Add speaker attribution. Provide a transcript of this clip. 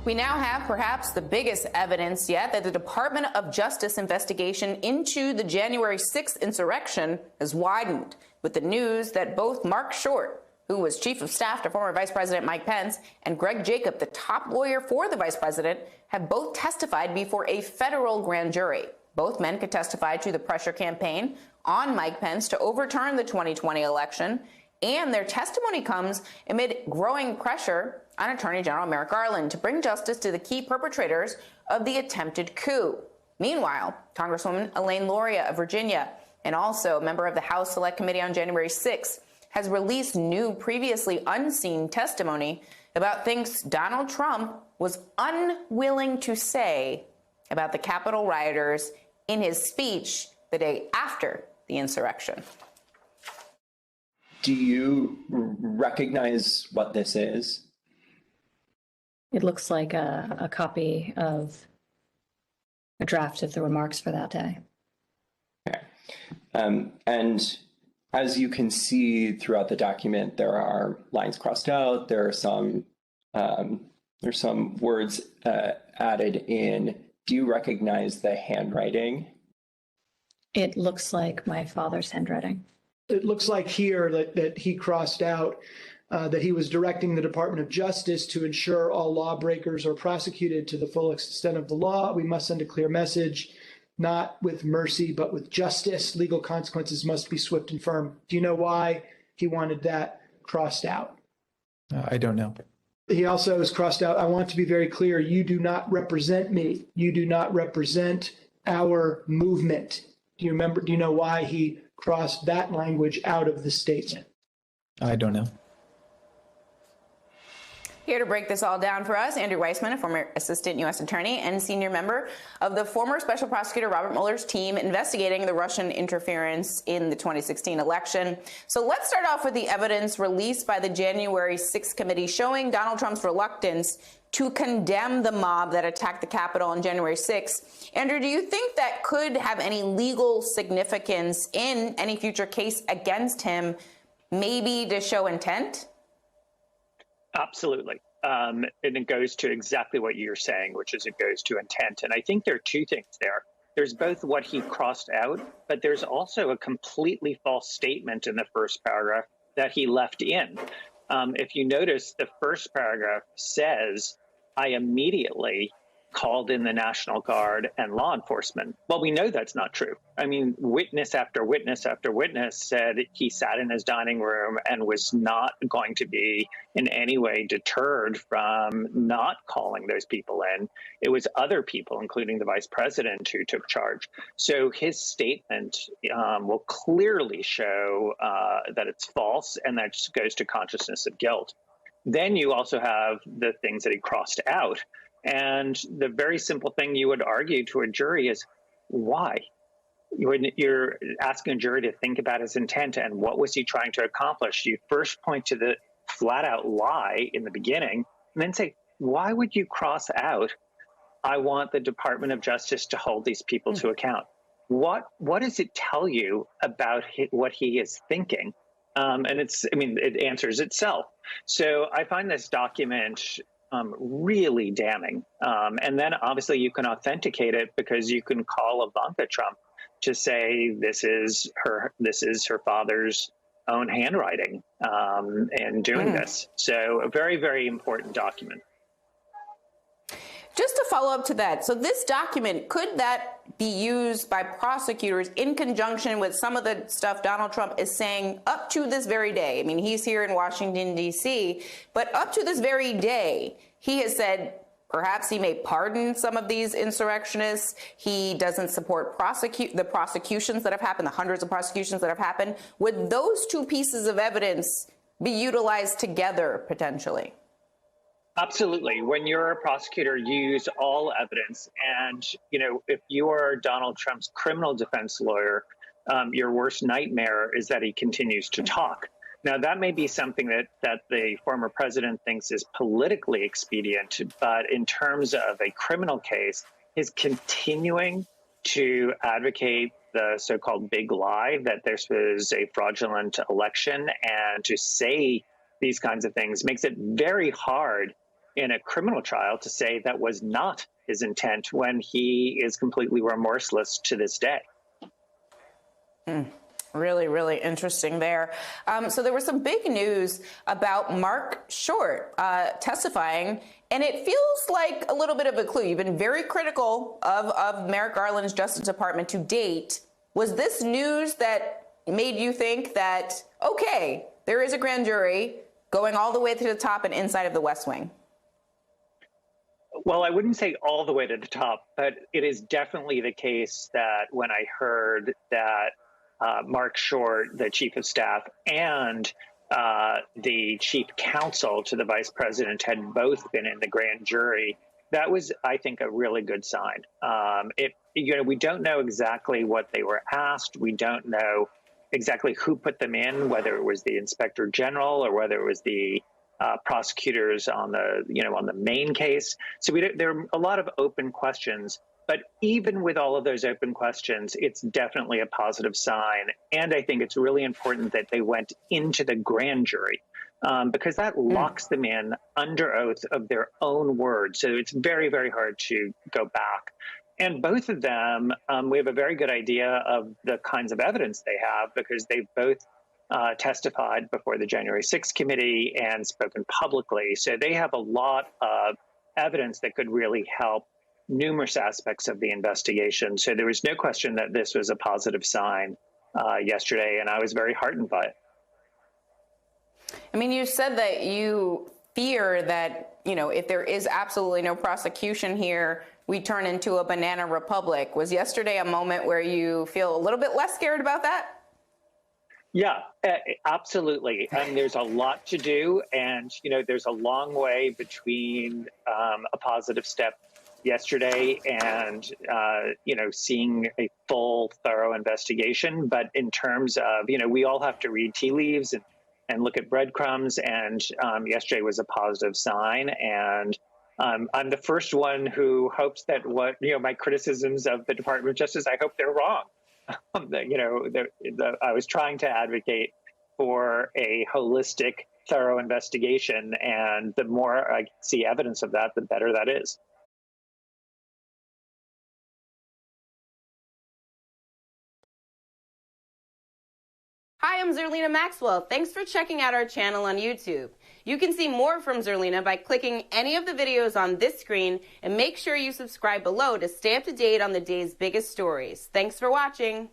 Speaker 1: We now have perhaps the biggest evidence yet that the Department of Justice investigation into the January 6th insurrection has widened, with the news that both Mark Short, who was chief of staff to former Vice President Mike Pence, and Greg Jacob, the top lawyer for the vice president, have both testified before a federal grand jury. Both men could testify to the pressure campaign on Mike Pence to overturn the 2020 election, and their testimony comes amid growing pressure on Attorney General Merrick Garland to bring justice to the key perpetrators of the attempted coup. Meanwhile, Congresswoman Elaine Luria of Virginia, and also a member of the House Select Committee on January 6th, has released new, previously unseen testimony about things Donald Trump was unwilling to say about the Capitol rioters in his speech the day after the insurrection.
Speaker 2: Do you recognize what this is?
Speaker 3: It looks like a copy of a draft of the remarks for that day.
Speaker 2: Okay. And as you can see throughout the document, there are lines crossed out. There's some words added in. Do you recognize the handwriting?
Speaker 3: It looks like my father's handwriting.
Speaker 4: It looks like here that he crossed out that he was directing the Department of Justice to ensure all lawbreakers are prosecuted to the full extent of the law. We must send a clear message, not with mercy, but with justice. Legal consequences must be swift and firm. Do you know why he wanted that crossed out?
Speaker 5: I don't know.
Speaker 4: He also has crossed out, I want to be very clear, you do not represent me. You do not represent our movement. Do you remember, do you know why he crossed that language out of the statement?
Speaker 5: I don't know.
Speaker 1: Here to break this all down for us, Andrew Weissmann, a former assistant U.S. attorney and senior member of the former special prosecutor Robert Mueller's team investigating the Russian interference in the 2016 election. So let's start off with the evidence released by the January 6th committee showing Donald Trump's reluctance to condemn the mob that attacked the Capitol on January 6th. Andrew, do you think that could have any legal significance in any future case against him, maybe to show intent?
Speaker 6: Absolutely. And it goes to exactly what you're saying, which is it goes to intent. And I think there are two things there. There's both what he crossed out, but there's also a completely false statement in the first paragraph that he left in. If you notice, the first paragraph says, I immediately called in the National Guard and law enforcement. Well, we know that's not true. I mean, witness after witness after witness said he sat in his dining room and was not going to be in any way deterred from not calling those people in. It was other people, including the vice president, who took charge. So his statement will clearly show that it's false, and that just goes to consciousness of guilt. Then you also have the things that he crossed out. And the very simple thing you would argue to a jury is why? You're asking a jury to think about his intent and what was he trying to accomplish. You first point to the flat out lie in the beginning and then say, why would you cross out, I want the Department of Justice to hold these people to account? What does it tell you about what he is thinking? And it answers itself. So I find this document really damning. And then obviously you can authenticate it because you can call Ivanka Trump to say this is her father's own handwriting in doing this. So a very, very important document.
Speaker 1: Just to follow up to that, so this document, could that be used by prosecutors in conjunction with some of the stuff Donald Trump is saying up to this very day? I mean, he's here in Washington, D.C., but up to this very day, he has said perhaps he may pardon some of these insurrectionists. He doesn't support the prosecutions that have happened, the hundreds of prosecutions that have happened. Would those two pieces of evidence be utilized together potentially?
Speaker 6: Absolutely. When you're a prosecutor, you use all evidence. And, if you are Donald Trump's criminal defense lawyer, your worst nightmare is that he continues to talk. Now, that may be something that the former president thinks is politically expedient, but in terms of a criminal case, his continuing to advocate the so-called big lie that this was a fraudulent election and to say these kinds of things makes it very hard in a criminal trial to say that was not his intent when he is completely remorseless to this day.
Speaker 1: Really, really interesting there. So there was some big news about Mark Short testifying, and it feels like a little bit of a clue. You've been very critical of Merrick Garland's Justice Department to date. Was this news that made you think that, okay, there is a grand jury going all the way to the top and inside of the West Wing?
Speaker 6: Well, I wouldn't say all the way to the top, but it is definitely the case that when I heard that Mark Short, the chief of staff, and the chief counsel to the vice president had both been in the grand jury, that was, I think, a really good sign. We don't know exactly what they were asked. We don't know exactly who put them in, whether it was the inspector general or whether it was the prosecutors on the main case. So there are a lot of open questions. But even with all of those open questions, it's definitely a positive sign. And I think it's really important that they went into the grand jury because that locks them in under oath of their own word. So it's very, very hard to go back. And both of them, we have a very good idea of the kinds of evidence they have because they've both testified before the January 6th committee and spoken publicly. So they have a lot of evidence that could really help numerous aspects of the investigation. So there was no question that this was a positive sign yesterday, and I was very heartened by it.
Speaker 1: I mean, you said that you fear that, if there is absolutely no prosecution here, we turn into a banana republic. Was yesterday a moment where you feel a little bit less scared about that?
Speaker 6: Yeah, absolutely. And there's a lot to do. And, there's a long way between a positive step yesterday and, seeing a full, thorough investigation. But in terms of, we all have to read tea leaves and look at breadcrumbs. And yesterday was a positive sign. And I'm the first one who hopes that my criticisms of the Department of Justice, I hope they're wrong. I was trying to advocate for a holistic, thorough investigation. And the more I see evidence of that, the better that is.
Speaker 7: Hi, I'm Zerlina Maxwell. Thanks for checking out our channel on YouTube. You can see more from Zerlina by clicking any of the videos on this screen, and make sure you subscribe below to stay up to date on the day's biggest stories. Thanks for watching.